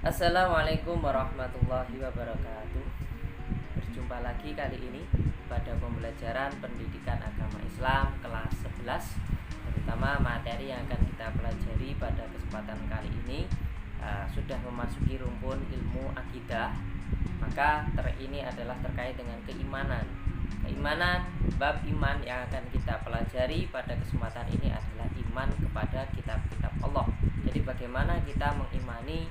Assalamualaikum warahmatullahi wabarakatuh. Berjumpa lagi kali ini pada pembelajaran pendidikan agama Islam kelas 11, terutama materi yang akan kita pelajari pada kesempatan kali ini sudah memasuki rumpun ilmu akidah. Maka ini adalah terkait dengan keimanan. Bab iman yang akan kita pelajari pada kesempatan ini adalah iman kepada kitab-kitab Allah. Jadi bagaimana kita mengimani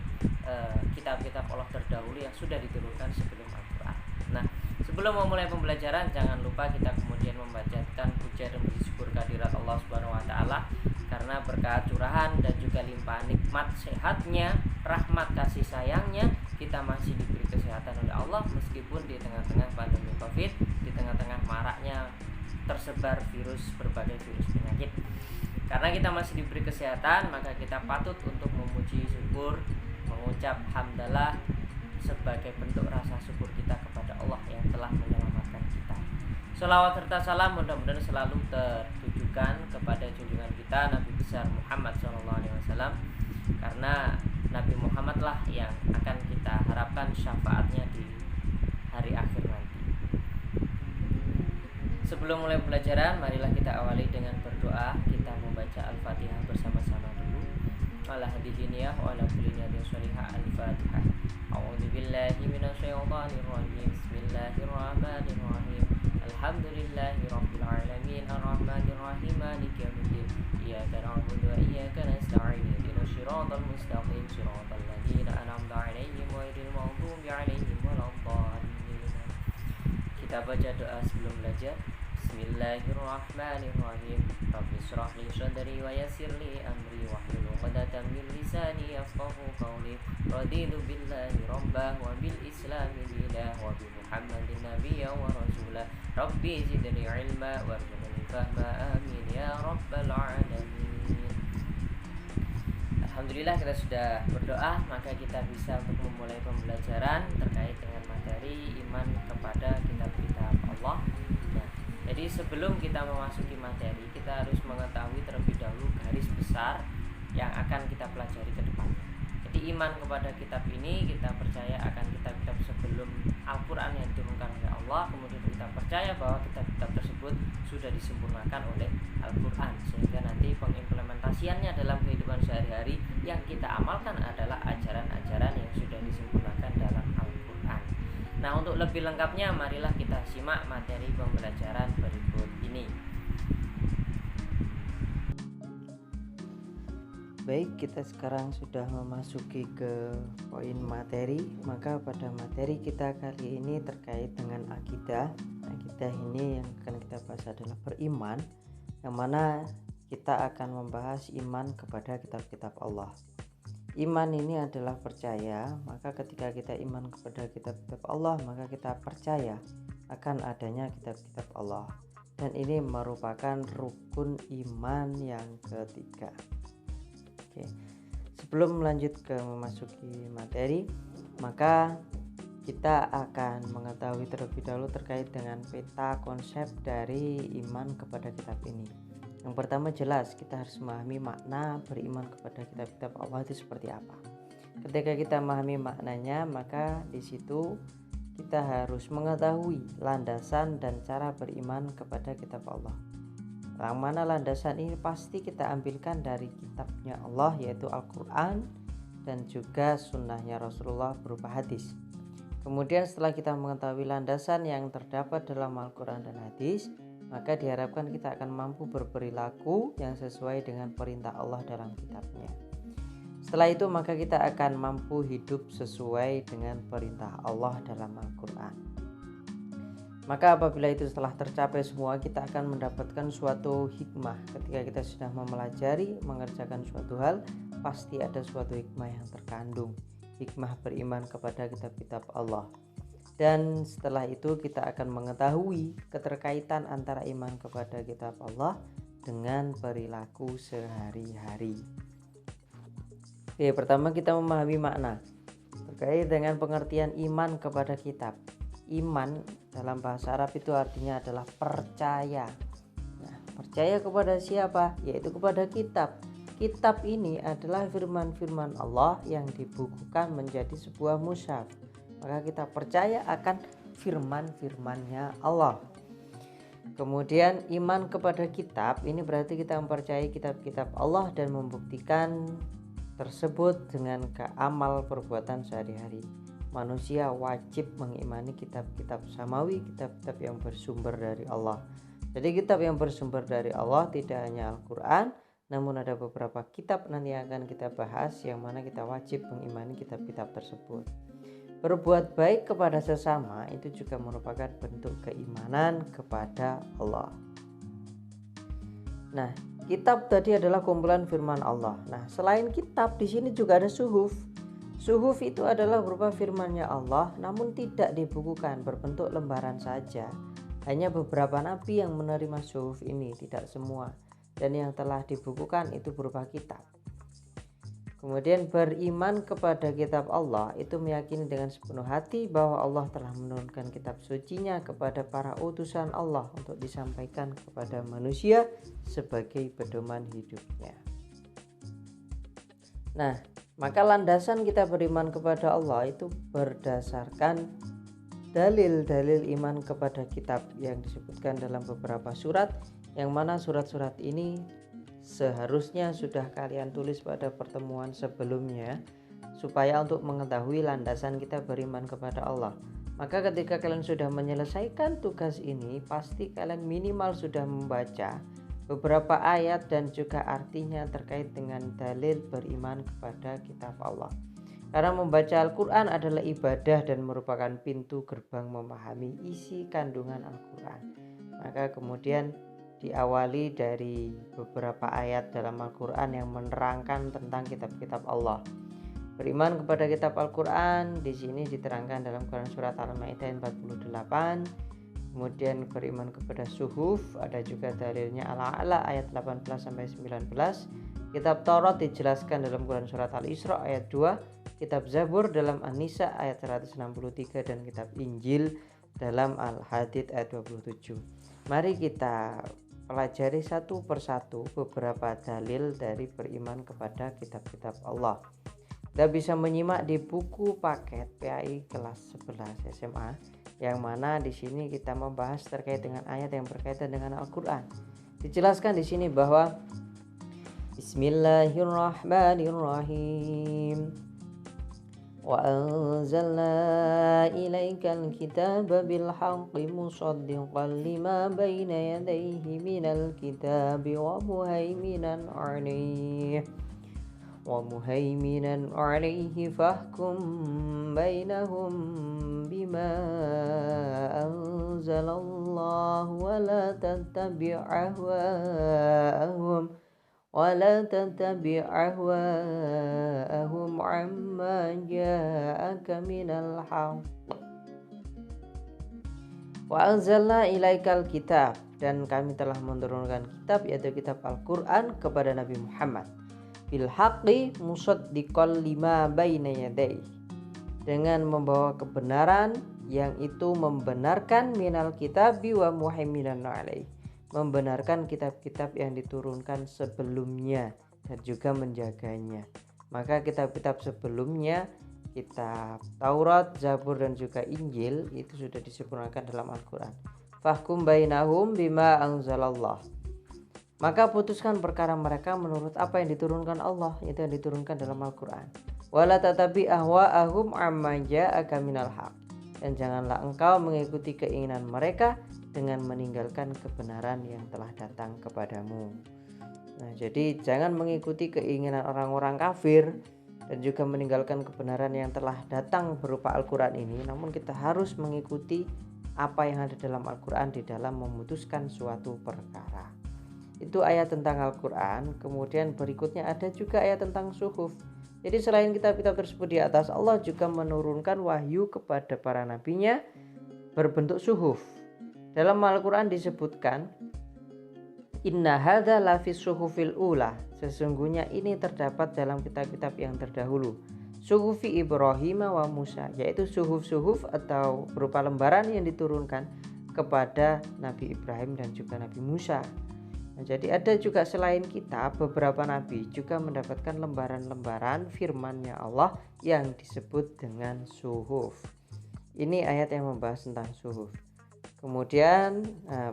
kitab-kitab Allah terdahulu yang sudah diturunkan sebelum Al-Quran. Nah, sebelum memulai pembelajaran, jangan lupa kita kemudian membacakan puja dan puji syukur kehadirat Allah Subhanahu wa taala, karena berkat curahan dan juga limpahan nikmat sehatnya, rahmat kasih sayangnya, kita masih diberi kesehatan oleh Allah meskipun di tengah-tengah pandemi Covid, di tengah-tengah maraknya tersebar berbagai virus penyakit. Karena kita masih diberi kesehatan, maka kita patut untuk memuji syukur, mengucap hamdalah sebagai bentuk rasa syukur kita kepada Allah yang telah menyelamatkan kita. Shalawat serta salam mudah-mudahan selalu tertujukan kepada junjungan kita Nabi besar Muhammad SAW, karena Nabi Muhammad lah yang akan kita harapkan syafaatnya di hari akhir nanti. Sebelum mulai pembelajaran, marilah kita awali dengan berdoa. Kita membaca Al-Fatihah bersama-sama dulu. Ala hadidiniyah wa ala kulli niyatin sholihah. Al-Fatihah. A'udzubillahi minasyaitonir rajim. Bismillahirrahmanirrahim. Alhamdulillahi rabbil alamin arrahmanir rahim maliki yaumiddin. Iyyaka na'budu wa iyyaka nasta'in. Ihdinas siratal mustaqim siratal ladzina an'amta 'alaihim ghairil maghdubi 'alaihim waladdallin. Kita baca doa sebelum belajar. Bismillahirrahmanirrahim. Rabbi shrah li sadri wa yassir li amri wahlul 'uqdatam min lisani yafqahu qawli. Raditu billahi rabbah wa bil islami dinan wa bi Muhammadin nabiyyan wa rasulah. Rabbi zidni ilma warzuqni fahma amin ya rabbal alamin. Alhamdulillah kita sudah berdoa, maka kita bisa untuk memulai pembelajaran terkait dengan materi iman kepada kitab-kitab Allah. Nah, jadi sebelum kita memasuki materi, kita harus mengetahui terlebih dahulu garis besar yang akan kita pelajari ke depan. Jadi iman kepada kitab ini, kita percaya akan kitab-kitab sebelum Al-Quran yang diturunkan oleh Allah. Kemudian kita percaya bahwa kitab-kitab tersebut sudah disempurnakan oleh Al-Quran, sehingga nanti pengimplementasiannya dalam kehidupan sehari-hari yang kita amalkan adalah ajaran-ajaran yang sudah disempurnakan dalam Al-Quran. Nah, untuk lebih lengkapnya, marilah kita simak materi pembelajaran berikut ini. Baik, kita sekarang sudah memasuki ke poin materi. Maka pada materi kita kali ini terkait dengan akidah. Akidah ini yang akan kita bahas adalah beriman, yang mana kita akan membahas iman kepada kitab-kitab Allah. Iman ini adalah percaya, maka ketika kita iman kepada kitab-kitab Allah, maka kita percaya akan adanya kitab-kitab Allah. Dan ini merupakan rukun iman yang ketiga. Oke. Sebelum melanjut ke memasuki materi, maka kita akan mengetahui terlebih dahulu terkait dengan peta konsep dari iman kepada kitab ini. Yang pertama, jelas kita harus memahami makna beriman kepada kitab-kitab Allah itu seperti apa. Ketika kita memahami maknanya, maka di situ kita harus mengetahui landasan dan cara beriman kepada kitab Allah. Yang mana landasan ini pasti kita ambilkan dari kitabnya Allah, yaitu Al-Quran, dan juga sunnahnya Rasulullah berupa hadis. Kemudian setelah kita mengetahui landasan yang terdapat dalam Al-Quran dan hadis, maka diharapkan kita akan mampu berperilaku yang sesuai dengan perintah Allah dalam kitabnya. Setelah itu maka kita akan mampu hidup sesuai dengan perintah Allah dalam Al-Quran. Maka apabila itu setelah tercapai semua, kita akan mendapatkan suatu hikmah. Ketika kita sudah mempelajari, mengerjakan suatu hal, pasti ada suatu hikmah yang terkandung. Hikmah beriman kepada kitab-kitab Allah. Dan setelah itu kita akan mengetahui keterkaitan antara iman kepada kitab Allah dengan perilaku sehari-hari. Oke, pertama kita memahami makna terkait dengan pengertian iman kepada kitab. Iman dalam bahasa Arab itu artinya adalah percaya. Nah, percaya kepada siapa? Yaitu kepada kitab. kitab ini adalah firman-firman Allah yang dibukukan menjadi sebuah mushaf. Maka kita percaya akan firman-firmannya Allah. Kemudian iman kepada kitab ini berarti kita mempercayai kitab-kitab Allah dan membuktikan tersebut dengan amal perbuatan sehari-hari. Manusia wajib mengimani kitab-kitab samawi, kitab-kitab yang bersumber dari Allah. Jadi kitab yang bersumber dari Allah tidak hanya Al-Quran, namun ada beberapa kitab nanti yang akan kita bahas yang mana kita wajib mengimani kitab-kitab tersebut. Berbuat baik kepada sesama itu juga merupakan bentuk keimanan kepada Allah. Nah, kitab tadi adalah kumpulan firman Allah. Nah, selain kitab di sini juga ada suhuf. Suhuf itu adalah berupa firman-Nya Allah, namun tidak dibukukan, berbentuk lembaran saja. Hanya beberapa nabi yang menerima suhuf ini, tidak semua. Dan yang telah dibukukan itu berupa kitab. Kemudian beriman kepada kitab Allah itu meyakini dengan sepenuh hati bahwa Allah telah menurunkan kitab sucinya kepada para utusan Allah untuk disampaikan kepada manusia sebagai pedoman hidupnya. Nah, maka landasan kita beriman kepada Allah itu berdasarkan dalil-dalil iman kepada kitab yang disebutkan dalam beberapa surat, yang mana surat-surat ini seharusnya sudah kalian tulis pada pertemuan sebelumnya supaya untuk mengetahui landasan kita beriman kepada Allah. Maka ketika kalian sudah menyelesaikan tugas ini, pasti kalian minimal sudah membaca beberapa ayat dan juga artinya terkait dengan dalil beriman kepada kitab Allah. Karena membaca Al-Quran adalah ibadah dan merupakan pintu gerbang memahami isi kandungan Al-Quran. Maka kemudian diawali dari beberapa ayat dalam Al-Quran yang menerangkan tentang kitab-kitab Allah. Beriman kepada kitab Al-Quran di sini diterangkan dalam Quran surat Al-Maidah 48. Kemudian beriman kepada suhuf, ada juga dalilnya Al-A'la ayat 18 sampai 19. Kitab Taurat dijelaskan dalam Quran surat Al-Isra ayat 2, kitab Zabur dalam An-Nisa ayat 163 dan kitab Injil dalam Al-Hadid ayat 27. Mari kita pelajari satu persatu beberapa dalil dari beriman kepada kitab-kitab Allah. Kita bisa menyimak di buku paket PAI kelas 11 SMA, yang mana di sini kita membahas terkait dengan ayat yang berkaitan dengan Al-Quran. Dijelaskan di sini bahwa Bismillahirrahmanirrahim. Wa anzalna ilaikal kitaba bil haqqi musaddiqan lima baina yadayhi minal kitabi wa muhaiminan 'alaihi fahkum bainahum bima anzalallahu wa la tattabi' ahwa'ahum amma ja'aka minal haqq. Wa anzalna ilaikal kitab, dan kami telah menurunkan kitab yaitu kitab Al-Quran kepada Nabi Muhammad bil haqqi musaddiqan lima baina yadayhi, dengan membawa kebenaran yang itu membenarkan minal kitabi wa muhaiminan 'alaihi, membenarkan kitab-kitab yang diturunkan sebelumnya dan juga menjaganya. Maka kitab-kitab sebelumnya, kitab Taurat, Zabur dan juga Injil itu sudah disempurnakan dalam Al-Quran. Fahkum bainahum bima anzalallah, maka putuskan perkara mereka menurut apa yang diturunkan Allah, itu yang diturunkan dalam Al-Quran. Wala tatabi ahwa'ahum amma ja'aka minal haq, dan janganlah engkau mengikuti keinginan mereka dengan meninggalkan kebenaran yang telah datang kepadamu. Nah, jadi jangan mengikuti keinginan orang-orang kafir dan juga meninggalkan kebenaran yang telah datang berupa Al-Quran ini, namun kita harus mengikuti apa yang ada dalam Al-Quran di dalam memutuskan suatu perkara. Itu ayat tentang Al-Quran. Kemudian berikutnya ada juga ayat tentang suhuf. Jadi selain kitab-kitab tersebut di atas, Allah juga menurunkan wahyu kepada para nabinya berbentuk suhuf. Dalam Al-Quran disebutkan, Inna hadza lafis suhufil ula, sesungguhnya ini terdapat dalam kitab-kitab yang terdahulu, suhufi Ibrahim wa Musa, yaitu suhuf-suhuf atau berupa lembaran yang diturunkan kepada Nabi Ibrahim dan juga Nabi Musa. Nah, jadi ada juga selain kita, beberapa nabi juga mendapatkan lembaran-lembaran firman-Nya Allah yang disebut dengan suhuf. Ini ayat yang membahas tentang suhuf. Kemudian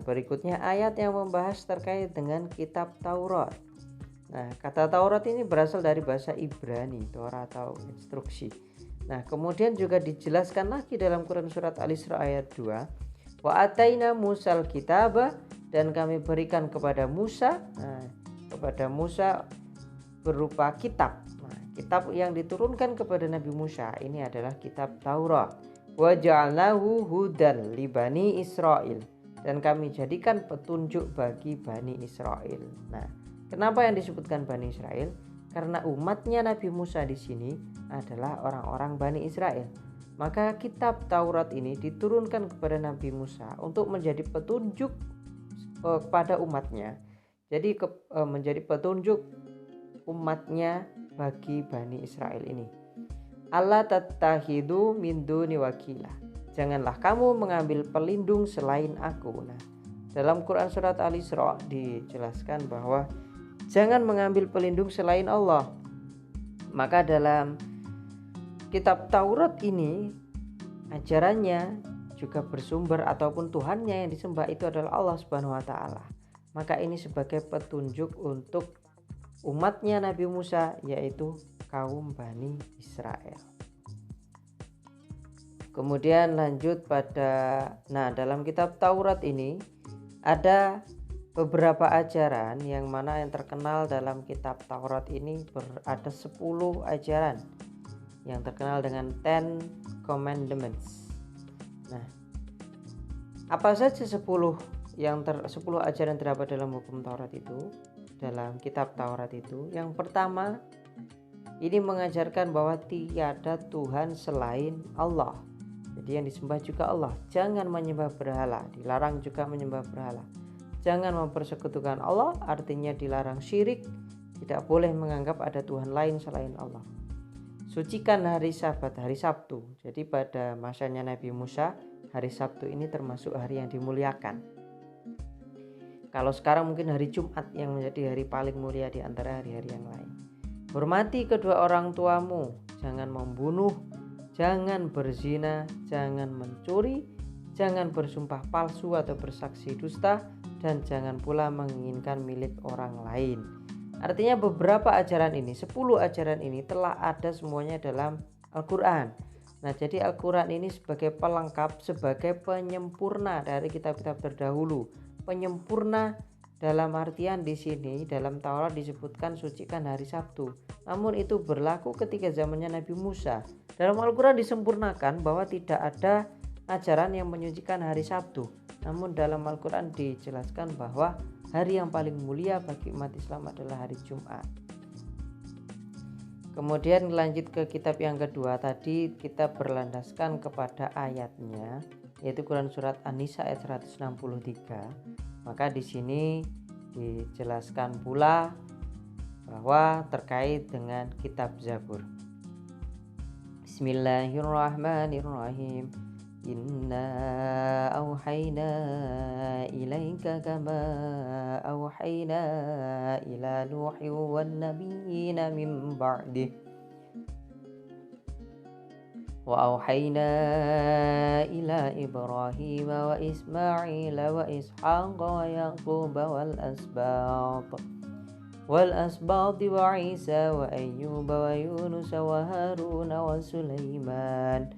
berikutnya ayat yang membahas terkait dengan kitab Taurat. Nah, kata Taurat ini berasal dari bahasa Ibrani, Torah atau instruksi. Nah, kemudian juga dijelaskan lagi dalam Quran surat Al-Isra ayat 2, wa ataina Musal kitaba, dan kami berikan kepada Musa, kepada Musa berupa kitab. Nah, kitab yang diturunkan kepada Nabi Musa ini adalah kitab Taurat. Wa ja'alnahu hudan li bani Israil, dan kami jadikan petunjuk bagi Bani Israel. Nah, kenapa yang disebutkan Bani Israel? Karena umatnya Nabi Musa di sini adalah orang-orang Bani Israel. Maka kitab Taurat ini diturunkan kepada Nabi Musa untuk menjadi petunjuk kepada umatnya. Jadi menjadi petunjuk umatnya bagi Bani Israel ini. Allah tattahidu min duni wakilah. Janganlah kamu mengambil pelindung selain aku. Nah, dalam Quran surat Al-Isra dijelaskan bahwa jangan mengambil pelindung selain Allah. Maka dalam kitab Taurat ini ajarannya juga bersumber ataupun Tuhannya yang disembah itu adalah Allah Subhanahu wa taala. Maka ini sebagai petunjuk untuk umatnya Nabi Musa, yaitu kaum Bani Israel. Kemudian lanjut dalam kitab Taurat ini ada beberapa ajaran yang mana yang terkenal dalam kitab Taurat ini ada 10 ajaran yang terkenal dengan 10 Commandments. Nah, apa saja 10 ajaran terdapat dalam hukum Taurat itu, dalam kitab Taurat itu? Yang pertama, ini mengajarkan bahwa tiada Tuhan selain Allah. Jadi yang disembah juga Allah. Jangan menyembah berhala, dilarang juga menyembah berhala. Jangan mempersekutukan Allah, artinya dilarang syirik. Tidak boleh menganggap ada Tuhan lain selain Allah. Sucikan hari Sabat, hari Sabtu. Jadi pada masanya Nabi Musa, hari Sabtu ini termasuk hari yang dimuliakan. Kalau sekarang mungkin hari Jumat yang menjadi hari paling mulia di antara hari-hari yang lain. Hormati kedua orang tuamu, jangan membunuh, jangan berzina, jangan mencuri, jangan bersumpah palsu atau bersaksi dusta, dan jangan pula menginginkan milik orang lain. Artinya beberapa ajaran ini, 10 ajaran ini telah ada semuanya dalam Al-Quran. Nah, jadi Al-Quran ini sebagai pelengkap, sebagai penyempurna dari kitab-kitab terdahulu. Penyempurna dalam artian di sini dalam Taurat disebutkan sucikan hari Sabtu. Namun itu berlaku ketika zamannya Nabi Musa. Dalam Al-Quran disempurnakan bahwa tidak ada ajaran yang menyucikan hari Sabtu. Namun dalam Al-Quran dijelaskan bahwa hari yang paling mulia bagi umat Islam adalah hari Jumat. Kemudian lanjut ke kitab yang kedua, tadi kita berlandaskan kepada ayatnya, yaitu Quran surat An-Nisa ayat 163. Maka di sini dijelaskan pula bahwa terkait dengan kitab Zabur. Bismillahirrahmanirrahim. Inna auhayna ilaika kama auhayna ila Nuhi wan nabiyyina min ba'dih. Wa auhayna ila Ibrahim wa Ismail wa Ishaq wa Yaqub wal asbat wa Isa wa Ayyub wa Yunus wa Harun wa Sulaiman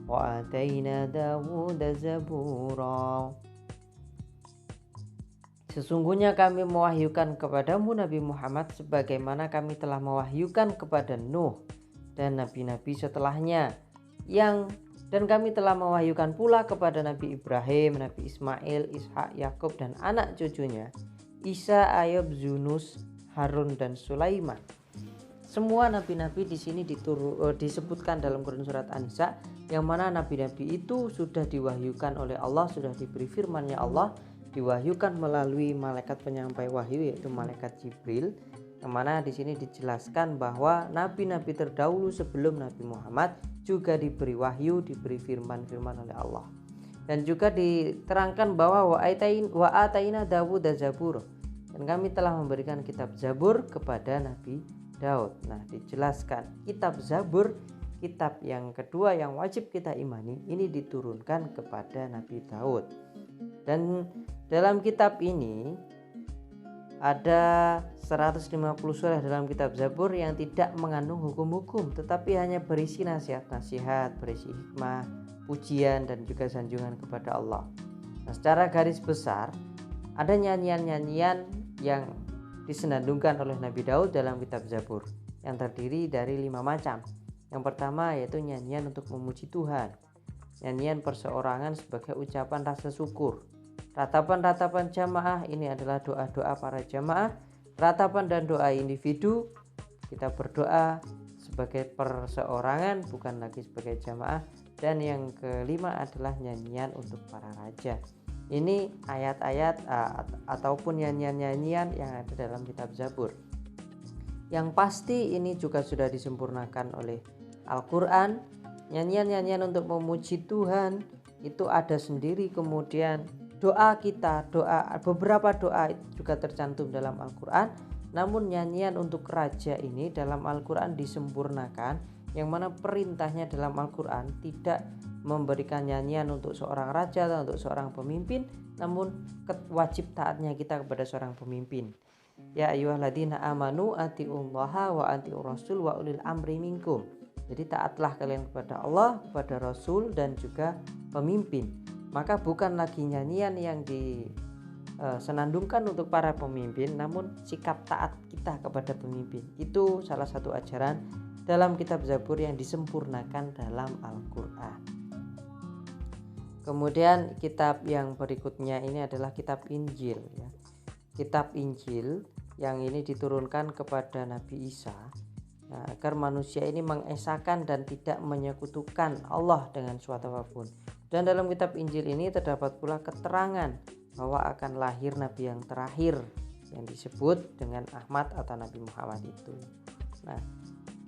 wa atayna Dawud zabura. Sesungguhnya kami mewahyukan kepadamu Nabi Muhammad sebagaimana kami telah mewahyukan kepada Nuh dan nabi-nabi setelahnya, dan kami telah mewahyukan pula kepada Nabi Ibrahim, Nabi Ismail, Ishak, Yakub dan anak cucunya, Isa, Ayub, Yunus, Harun dan Sulaiman. Semua nabi-nabi di sini disebutkan dalam Quran surat An-Nisa, yang mana nabi-nabi itu sudah diwahyukan oleh Allah, sudah diberi firman-Nya Allah, diwahyukan melalui malaikat penyampai wahyu yaitu malaikat Jibril. Yang mana di sini dijelaskan bahwa nabi-nabi terdahulu sebelum Nabi Muhammad juga diberi wahyu, diberi firman-firman oleh Allah. Dan juga diterangkan bahwa wa ataina Dawud zabur. dan kami telah memberikan kitab Zabur kepada Nabi Daud. Nah, dijelaskan kitab Zabur, kitab yang kedua yang wajib kita imani, ini diturunkan kepada Nabi Daud. Dan dalam kitab ini ada 150 surah dalam kitab Zabur yang tidak mengandung hukum-hukum, tetapi hanya berisi nasihat-nasihat, berisi hikmah, pujian, dan juga sanjungan kepada Allah. Nah, secara garis besar ada nyanyian-nyanyian yang disenandungkan oleh Nabi Daud dalam kitab Zabur yang terdiri dari 5 macam. Yang pertama yaitu nyanyian untuk memuji Tuhan, nyanyian perseorangan sebagai ucapan rasa syukur. Ratapan-ratapan jamaah ini adalah doa-doa para jamaah. Ratapan dan doa individu, kita berdoa sebagai perseorangan bukan lagi sebagai jamaah. Dan yang kelima adalah nyanyian untuk para raja. Ini ayat-ayat ataupun nyanyian-nyanyian yang ada dalam kitab Zabur. Yang pasti ini juga sudah disempurnakan oleh Al-Quran. Nyanyian-nyanyian untuk memuji Tuhan itu ada sendiri. Kemudian doa kita, beberapa doa itu juga tercantum dalam Al-Quran. Namun nyanyian untuk raja ini dalam Al-Quran disempurnakan, yang mana perintahnya dalam Al-Quran tidak memberikan nyanyian untuk seorang raja atau untuk seorang pemimpin, namun wajib taatnya kita kepada seorang pemimpin. Ya ayyuhalladzina amanu atiullaha wa atiur rasul wa ulil amri minkum. Jadi taatlah kalian kepada Allah, kepada Rasul, dan juga pemimpin. Maka bukan lagi nyanyian yang disenandungkan untuk para pemimpin, namun sikap taat kita kepada pemimpin. Itu salah satu ajaran dalam kitab Zabur yang disempurnakan dalam Al-Quran. Kemudian kitab yang berikutnya ini adalah kitab Injil, ya. Kitab Injil yang ini diturunkan kepada Nabi Isa, nah, agar manusia ini mengesahkan dan tidak menyekutukan Allah dengan suatu apapun. Dan dalam kitab Injil ini terdapat pula keterangan bahwa akan lahir Nabi yang terakhir yang disebut dengan Ahmad atau Nabi Muhammad itu. Nah,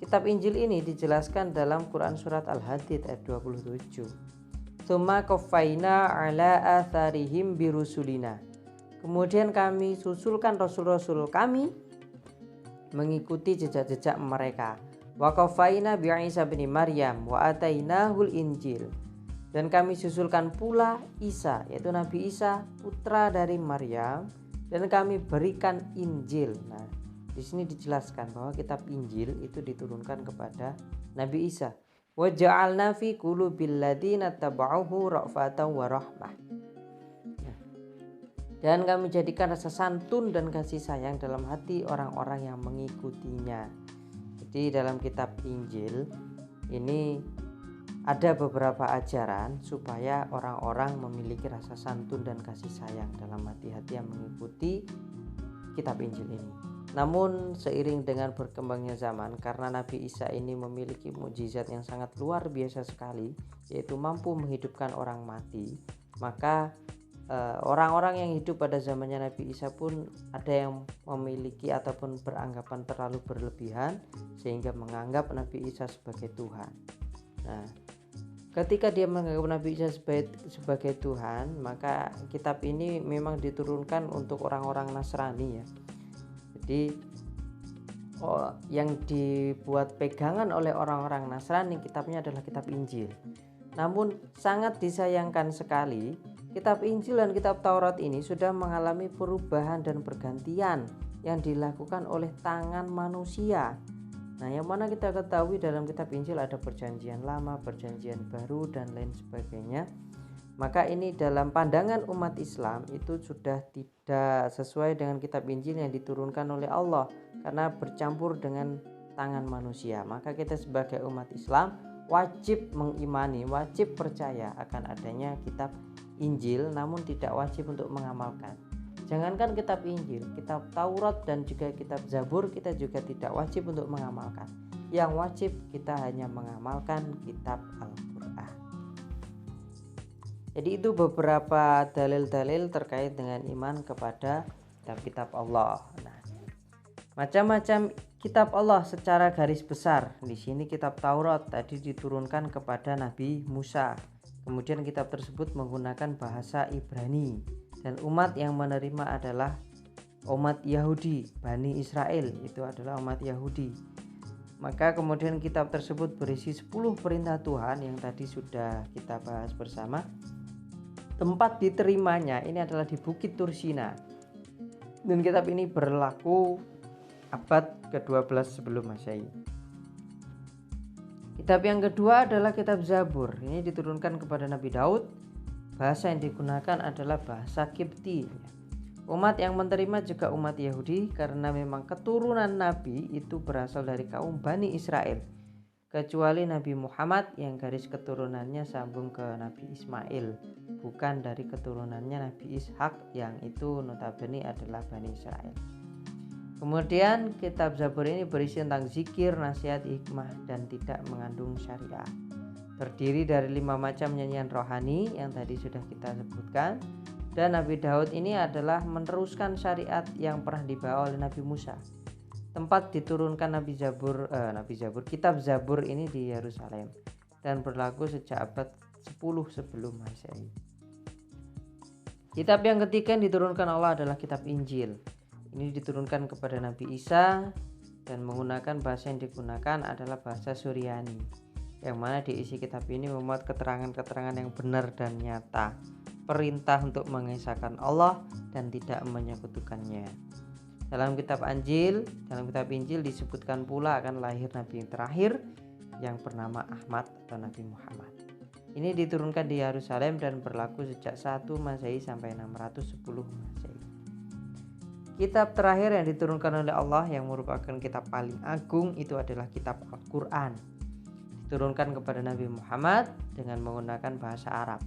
kitab Injil ini dijelaskan dalam Quran surat Al-Hadid ayat 27. Tsumma qaffayna ala atharihim birusulina. Kemudian kami susulkan rasul-rasul kami mengikuti jejak-jejak mereka. Wa qaffayna bi Isa bin Maryam wa atainahul Injil. Dan kami susulkan pula Isa, yaitu Nabi Isa, putra dari Maryam, dan kami berikan Injil. Nah, di sini dijelaskan bahwa kitab Injil itu diturunkan kepada Nabi Isa. Wa ja'alna fi qulubil ladzina tabauhu ra'fatan wa rahmah. Dan kami jadikan rasa santun dan kasih sayang dalam hati orang-orang yang mengikutinya. Jadi dalam kitab Injil ini ada beberapa ajaran supaya orang-orang memiliki rasa santun dan kasih sayang dalam hati-hati yang mengikuti kitab Injil ini. Namun seiring dengan berkembangnya zaman, karena Nabi Isa ini memiliki mukjizat yang sangat luar biasa sekali, yaitu mampu menghidupkan orang mati, maka orang-orang yang hidup pada zamannya Nabi Isa pun ada yang memiliki ataupun beranggapan terlalu berlebihan sehingga menganggap Nabi Isa sebagai Tuhan. Nah, ketika dia menganggap Nabi Isa sebagai Tuhan, maka kitab ini memang diturunkan untuk orang-orang Nasrani, ya. Jadi yang dibuat pegangan oleh orang-orang Nasrani kitabnya adalah kitab Injil. Namun sangat disayangkan sekali, kitab Injil dan kitab Taurat ini sudah mengalami perubahan dan pergantian yang dilakukan oleh tangan manusia. Nah, yang mana kita ketahui dalam kitab Injil ada perjanjian lama, perjanjian baru, dan lain sebagainya. Maka ini dalam pandangan umat Islam itu sudah tidak sesuai dengan kitab Injil yang diturunkan oleh Allah, karena bercampur dengan tangan manusia. Maka kita sebagai umat Islam wajib mengimani, wajib percaya akan adanya kitab Injil, namun tidak wajib untuk mengamalkan. Jangankan kitab Injil, kitab Taurat dan juga kitab Zabur kita juga tidak wajib untuk mengamalkan. Yang wajib kita hanya mengamalkan kitab Al-Quran. Jadi itu beberapa dalil-dalil terkait dengan iman kepada kitab-kitab Allah. Nah, macam-macam kitab Allah secara garis besar. Di sini kitab Taurat tadi diturunkan kepada Nabi Musa. Kemudian kitab tersebut menggunakan bahasa Ibrani dan umat yang menerima adalah umat Yahudi, Bani Israel, itu adalah umat Yahudi. Maka kemudian kitab tersebut berisi 10 perintah Tuhan yang tadi sudah kita bahas bersama. Tempat diterimanya ini adalah di Bukit Tursina. Dan kitab ini berlaku abad ke-12 sebelum Masehi. Kitab yang kedua adalah kitab Zabur. Ini diturunkan kepada Nabi Daud. Bahasa yang digunakan adalah bahasa Kipti. Umat yang menerima juga umat Yahudi karena memang keturunan Nabi itu berasal dari kaum Bani Israel. Kecuali Nabi Muhammad yang garis keturunannya sambung ke Nabi Ismail, bukan dari keturunannya Nabi Ishak yang itu notabene adalah Bani Israel. Kemudian kitab Zabur ini berisi tentang zikir, nasihat, hikmah, dan tidak mengandung syariat. Terdiri dari 5 macam nyanyian rohani yang tadi sudah kita sebutkan. Dan Nabi Daud ini adalah meneruskan syariat yang pernah dibawa oleh Nabi Musa. Tempat diturunkan kitab Zabur ini di Yerusalem dan berlaku sejak abad 10 sebelum Masehi. Kitab yang ketiga yang diturunkan Allah adalah kitab Injil. Ini diturunkan kepada Nabi Isa dan menggunakan bahasa yang digunakan adalah bahasa Suryani, yang mana diisi kitab ini memuat keterangan-keterangan yang benar dan nyata, perintah untuk mengesahkan Allah dan tidak menyekutukannya. Dalam kitab Injil disebutkan pula akan lahir Nabi yang terakhir yang bernama Ahmad atau Nabi Muhammad. Ini diturunkan di Yerusalem dan berlaku sejak 1 Masehi sampai 610 Masehi. Kitab terakhir yang diturunkan oleh Allah yang merupakan kitab paling agung itu adalah kitab Al-Quran. Diturunkan kepada Nabi Muhammad dengan menggunakan bahasa Arab,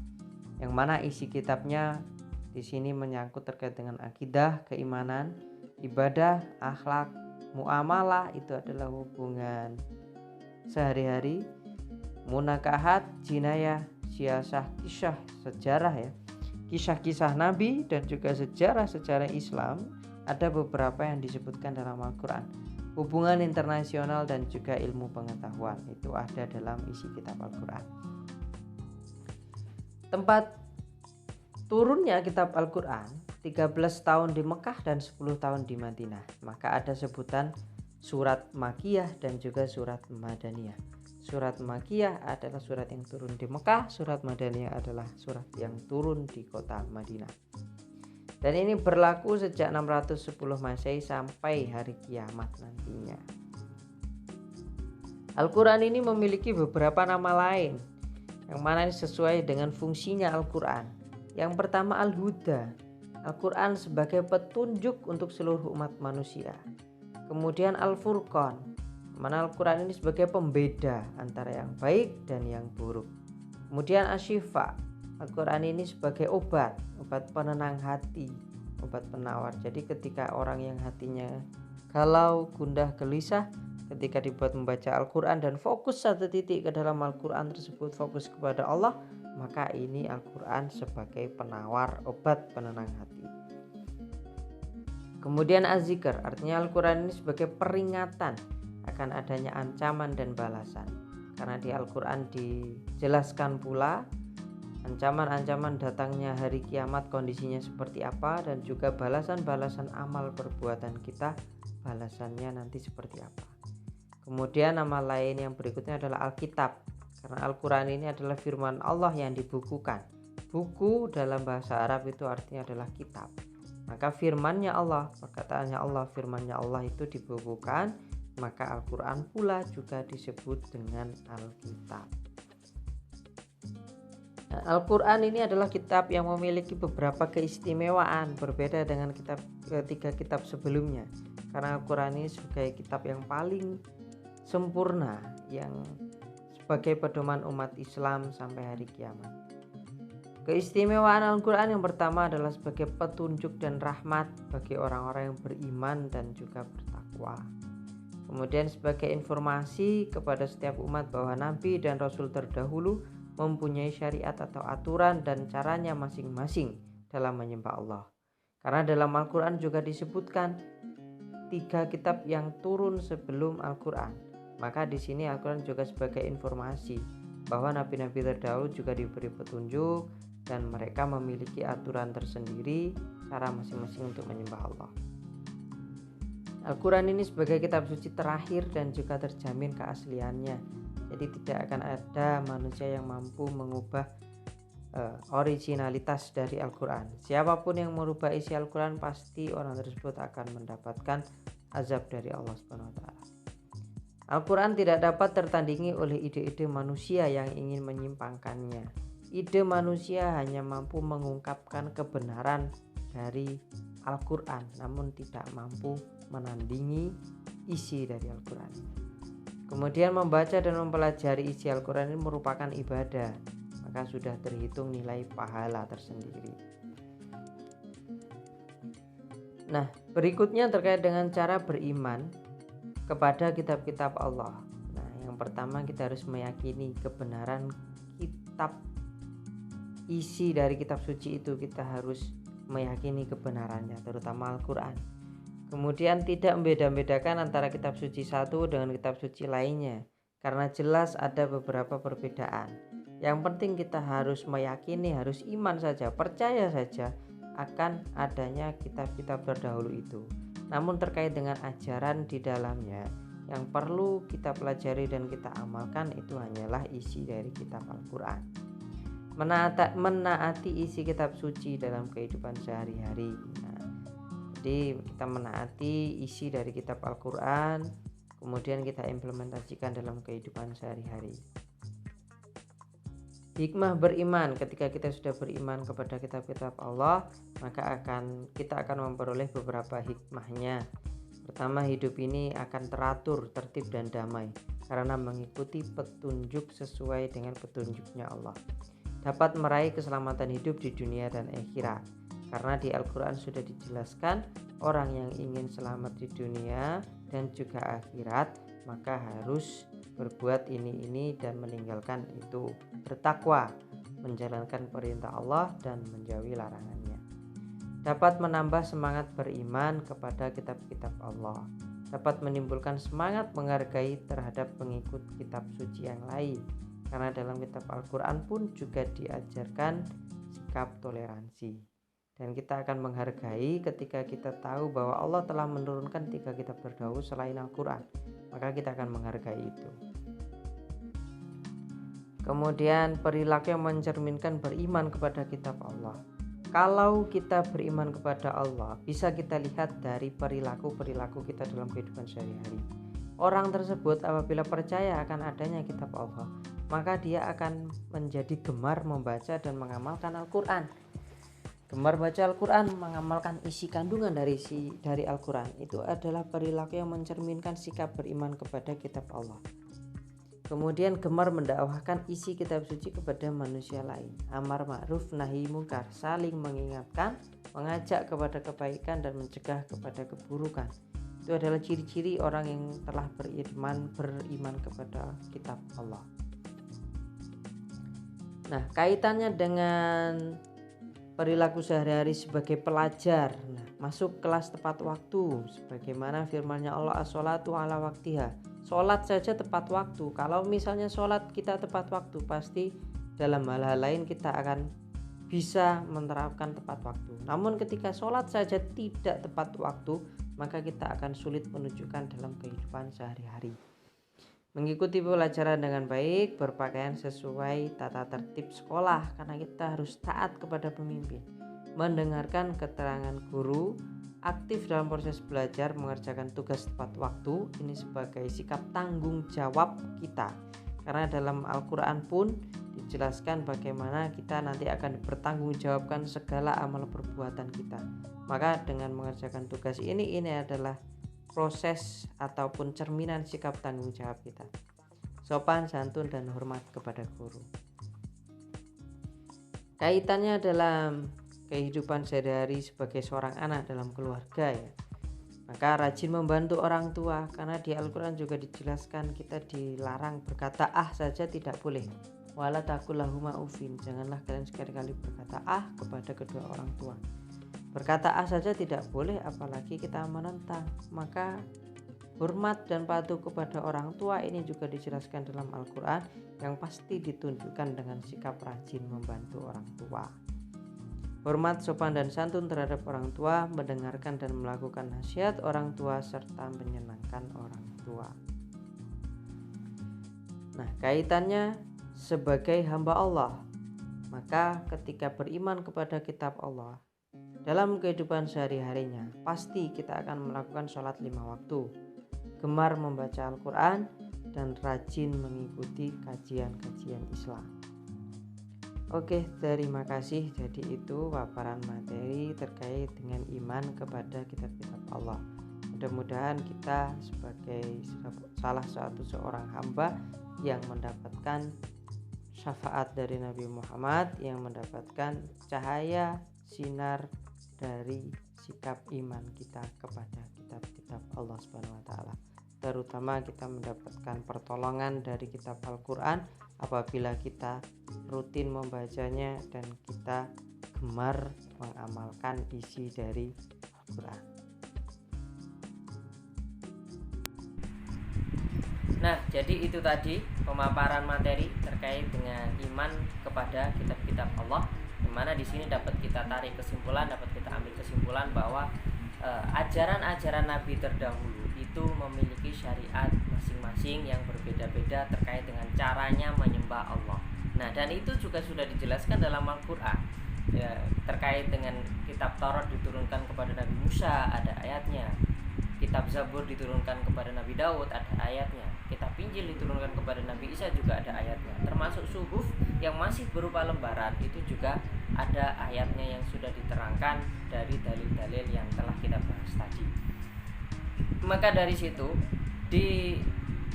yang mana isi kitabnya di sini menyangkut terkait dengan akidah, keimanan, ibadah, akhlak, muamalah, itu adalah hubungan sehari-hari, munakahat, jinayah, siasah, kisah, sejarah kisah-kisah Nabi dan juga sejarah-sejarah Islam. Ada beberapa yang disebutkan dalam Al-Quran. Hubungan internasional dan juga ilmu pengetahuan itu ada dalam isi kitab Al-Quran. Tempat turunnya kitab Al-Quran 13 tahun di Mekah dan 10 tahun di Madinah. Maka ada sebutan surat Makkiyah dan juga surat Madaniyah. Surat Makkiyah adalah surat yang turun di Mekah, surat Madaniyah adalah surat yang turun di kota Madinah. Dan ini berlaku sejak 610 Masehi sampai hari kiamat nantinya. Al-Quran ini memiliki beberapa nama lain, yang mana ini sesuai dengan fungsinya Al-Quran. Yang pertama Al-Huda, Al-Quran sebagai petunjuk untuk seluruh umat manusia. Kemudian Al-Furqan, mana Al-Quran ini sebagai pembeda antara yang baik dan yang buruk. Kemudian Asy-Syifa, Al-Quran ini sebagai obat penenang hati, obat penawar. Jadi ketika orang yang hatinya galau, gundah, gelisah, ketika dibuat membaca Al-Quran dan fokus satu titik ke dalam Al-Quran tersebut, fokus kepada Allah, maka ini Al-Quran sebagai penawar, obat penenang hati. Kemudian Az-Zikr, artinya Al-Quran ini sebagai peringatan akan adanya ancaman dan balasan. Karena di Al-Quran dijelaskan pula ancaman-ancaman datangnya hari kiamat, kondisinya seperti apa, dan juga balasan-balasan amal perbuatan kita, balasannya nanti seperti apa. Kemudian nama lain yang berikutnya adalah Alkitab, karena Al-Quran ini adalah firman Allah yang dibukukan. Buku dalam bahasa Arab itu artinya adalah kitab. Maka firmannya Allah, perkataannya Allah, firmannya Allah itu dibukukan, maka Al-Quran pula juga disebut dengan Alkitab. Al-Quran ini adalah kitab yang memiliki beberapa keistimewaan berbeda dengan ketiga kitab sebelumnya. Karena Al-Quran ini sebagai kitab yang paling sempurna, yang sebagai pedoman umat Islam sampai hari kiamat. Keistimewaan Al-Quran yang pertama adalah sebagai petunjuk dan rahmat bagi orang-orang yang beriman dan juga bertakwa. Kemudian sebagai informasi kepada setiap umat bahwa Nabi dan Rasul terdahulu mempunyai syariat atau aturan dan caranya masing-masing dalam menyembah Allah. Karena dalam Al-Quran juga disebutkan 3 kitab yang turun sebelum Al-Quran. Maka di sini Al-Quran juga sebagai informasi bahwa nabi-nabi terdahulu juga diberi petunjuk dan mereka memiliki aturan tersendiri, cara masing-masing untuk menyembah Allah. Al-Quran ini sebagai kitab suci terakhir dan juga terjamin keasliannya. Jadi tidak akan ada manusia yang mampu mengubah originalitas dari Al-Quran. Siapapun yang merubah isi Al-Quran, pasti orang tersebut akan mendapatkan azab dari Allah SWT. Al-Quran tidak dapat tertandingi oleh ide-ide manusia yang ingin menyimpangkannya. Ide manusia hanya mampu mengungkapkan kebenaran dari Al-Quran, namun tidak mampu menandingi isi dari Al-Quran. Kemudian membaca dan mempelajari isi Al-Quran ini merupakan ibadah, maka sudah terhitung nilai pahala tersendiri. Nah, berikutnya terkait dengan cara beriman kepada kitab-kitab Allah. Nah, yang pertama kita harus meyakini kebenaran kitab, isi dari kitab suci itu kita harus meyakini kebenarannya, terutama Al-Quran. Kemudian tidak membeda-bedakan antara kitab suci satu dengan kitab suci lainnya, karena jelas ada beberapa perbedaan. Yang penting kita harus meyakini, harus iman saja, percaya saja akan adanya kitab-kitab terdahulu itu. Namun terkait dengan ajaran di dalamnya, yang perlu kita pelajari dan kita amalkan itu hanyalah isi dari kitab Al-Quran. Menaati isi kitab suci dalam kehidupan sehari-hari. Nah, jadi kita menaati isi dari kitab Al-Quran, kemudian kita implementasikan dalam kehidupan sehari-hari. Hikmah beriman, ketika kita sudah beriman kepada kitab-kitab Allah, maka kita akan memperoleh beberapa hikmahnya. Pertama, hidup ini akan teratur, tertib dan damai karena mengikuti petunjuk sesuai dengan petunjuknya Allah. Dapat meraih keselamatan hidup di dunia dan akhirat, karena di Al-Quran sudah dijelaskan orang yang ingin selamat di dunia dan juga akhirat maka harus berbuat ini dan meninggalkan itu, bertakwa, menjalankan perintah Allah dan menjauhi larangannya. Dapat menambah semangat beriman kepada kitab-kitab Allah, dapat menimbulkan semangat menghargai terhadap pengikut kitab suci yang lain, karena dalam kitab Al-Quran pun juga diajarkan sikap toleransi. Dan kita akan menghargai ketika kita tahu bahwa Allah telah menurunkan 3 kitab terdahulu selain Al-Quran, maka kita akan menghargai itu. Kemudian perilaku yang mencerminkan beriman kepada kitab Allah. Kalau kita beriman kepada Allah, bisa kita lihat dari perilaku-perilaku kita dalam kehidupan sehari-hari. Orang tersebut apabila percaya akan adanya kitab Allah, maka dia akan menjadi gemar membaca dan mengamalkan Al-Quran. Gemar baca Al-Quran, mengamalkan isi kandungan dari Al-Quran, itu adalah perilaku yang mencerminkan sikap beriman kepada kitab Allah. Kemudian gemar mendakwahkan isi kitab suci kepada manusia lain, amar ma'ruf nahi mungkar, saling mengingatkan, mengajak kepada kebaikan dan mencegah kepada keburukan. Itu adalah ciri-ciri orang yang telah beriman kepada kitab Allah. Nah, kaitannya dengan perilaku sehari-hari sebagai pelajar. Nah, masuk kelas tepat waktu, sebagaimana firman-Nya Allah, as-sholatu ala waktiha. Sholat saja tepat waktu. Kalau misalnya sholat kita tepat waktu, pasti dalam hal-hal lain kita akan bisa menerapkan tepat waktu. Namun ketika sholat saja tidak tepat waktu, maka kita akan sulit menunjukkan dalam kehidupan sehari-hari. Mengikuti pelajaran dengan baik, berpakaian sesuai tata tertib sekolah, karena kita harus taat kepada pemimpin. Mendengarkan keterangan guru, aktif dalam proses belajar, mengerjakan tugas tepat waktu, ini sebagai sikap tanggung jawab kita. Karena dalam Al-Quran pun dijelaskan bagaimana kita nanti akan dipertanggungjawabkan segala amal perbuatan kita. Maka dengan mengerjakan tugas ini adalah proses ataupun cerminan sikap tanggung jawab kita. Sopan, santun, dan hormat kepada guru. Kaitannya dalam kehidupan sehari-hari sebagai seorang anak dalam keluarga ya. Maka rajin membantu orang tua, karena di Al-Quran juga dijelaskan kita dilarang berkata saja tidak boleh. Wala taqul lahuma ufin, janganlah kalian sekali-kali berkata kepada kedua orang tua. Berkata saja tidak boleh, apalagi kita menentang. Maka hormat dan patuh kepada orang tua ini juga dijelaskan dalam Al-Quran, yang pasti ditunjukkan dengan sikap rajin membantu orang tua. hormat, sopan dan santun terhadap orang tua, mendengarkan dan melakukan nasihat orang tua, serta menyenangkan orang tua. Nah, kaitannya sebagai hamba Allah, maka ketika beriman kepada kitab Allah, dalam kehidupan sehari-harinya pasti kita akan melakukan sholat 5 waktu, gemar membaca Al-Quran, dan rajin mengikuti kajian-kajian Islam. Oke, terima kasih. Jadi itu paparan materi terkait dengan iman kepada kitab-kitab Allah. Mudah-mudahan kita sebagai salah satu seorang hamba yang mendapatkan syafaat dari Nabi Muhammad, yang mendapatkan cahaya sinar dari sikap iman kita kepada kitab-kitab Allah Subhanahu wa taala. Terutama kita mendapatkan pertolongan dari kitab Al-Quran apabila kita rutin membacanya dan kita gemar mengamalkan isi dari Al-Quran. Nah, jadi itu tadi pemaparan materi terkait dengan iman kepada kitab-kitab Allah, di mana di sini dapat kita tarik kesimpulan, dapat kita ambil kesimpulan bahwa ajaran-ajaran Nabi terdahulu itu memiliki syariat masing-masing yang berbeda-beda terkait dengan caranya menyembah Allah. Nah, dan itu juga sudah dijelaskan dalam Al-Quran. Ya, terkait dengan kitab Taurat diturunkan kepada Nabi Musa, ada ayatnya. Kitab Zabur diturunkan kepada Nabi Daud, ada ayatnya. Kitab Injil diturunkan kepada Nabi Isa, juga ada ayatnya. Termasuk suhuf yang masih berupa lembaran, itu juga ada ayatnya yang sudah diterangkan dari dalil-dalil yang telah kita bahas tadi. Maka dari situ di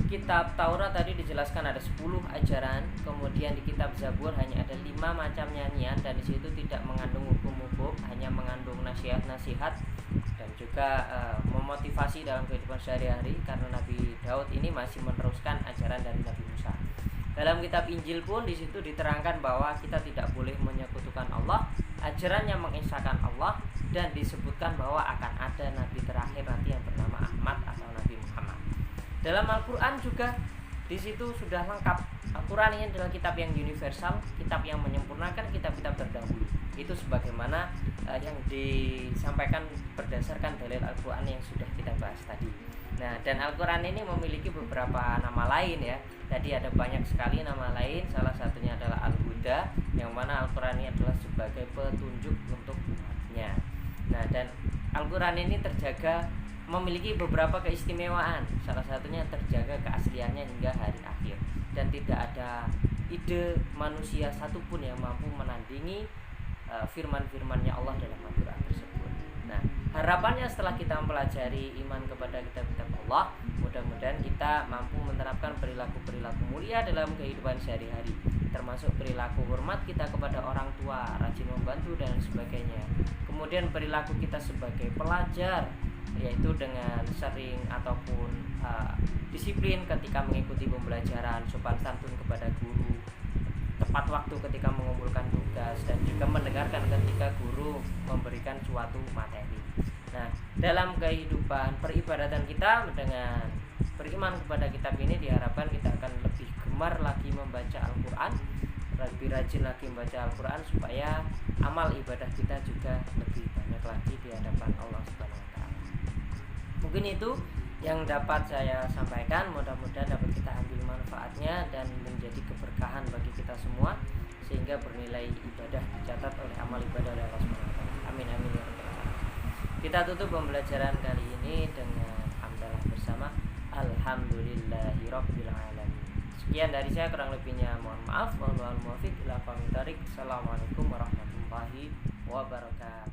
kitab Taurat tadi dijelaskan ada 10 ajaran, kemudian di kitab Zabur hanya ada 5 macam nyanyian, dan di situ tidak mengandung hukum-hukum, hanya mengandung nasihat-nasihat dan juga memotivasi dalam kehidupan sehari-hari, karena Nabi Daud ini masih meneruskan ajaran dari Nabi Musa. Dalam kitab Injil pun di situ diterangkan bahwa kita tidak boleh menyekutukan Allah, ajarannya mengesahkan Allah, dan disebutkan bahwa akan ada nabi terakhir nanti yang bernama Ahmad atau Nabi Muhammad. Dalam Al-Quran juga di situ sudah lengkap. Al-Quran ini adalah kitab yang universal, kitab yang menyempurnakan kitab-kitab terdahulu. Itu sebagaimana yang disampaikan berdasarkan dalil Al-Quran yang sudah kita bahas tadi. Nah, dan Al-Quran ini memiliki beberapa nama lain ya. Tadi ada banyak sekali nama lain, salah satunya adalah Al-Huda, yang mana Al-Quran ini adalah sebagai petunjuk untuk umatnya. Nah, dan Al-Quran ini terjaga, memiliki beberapa keistimewaan, salah satunya terjaga keasliannya hingga hari akhir, dan tidak ada ide manusia satupun yang mampu menandingi firman-firmannya Allah dalam Al-Quran tersebut. Nah, harapannya setelah kita mempelajari iman kepada kitab-kitab Allah, mudah-mudahan kita mampu menerapkan perilaku-perilaku mulia dalam kehidupan sehari-hari, termasuk perilaku hormat kita kepada orang tua, rajin membantu dan sebagainya. Kemudian perilaku kita sebagai pelajar, yaitu dengan sering ataupun disiplin ketika mengikuti pembelajaran, sopan santun kepada guru, tepat waktu ketika mengumpulkan tugas, dan juga mendengarkan ketika guru memberikan suatu materi. Nah, dalam kehidupan peribadatan kita dengan beriman kepada kitab ini, diharapkan kita akan lebih gemar lagi membaca Al-Quran, lebih rajin lagi membaca Al-Quran, supaya amal ibadah kita juga lebih banyak lagi di hadapan Allah Subhanahu wa taala. Mungkin itu yang dapat saya sampaikan, mudah-mudahan dapat kita ambil manfaatnya dan menjadi keberkahan bagi kita semua, sehingga bernilai ibadah dicatat oleh amal ibadah oleh Allah Subhanahu wa taala. Amin amin ya rabbal alamin. Kita tutup pembelajaran kali ini dengan hamdalah bersama alhamdulillahirabbil alamin. Sekian dari saya, kurang lebihnya mohon maaf. Wallahul muwaffiq ila aqwamit thoriq. Assalamualaikum warahmatullahi wabarakatuh.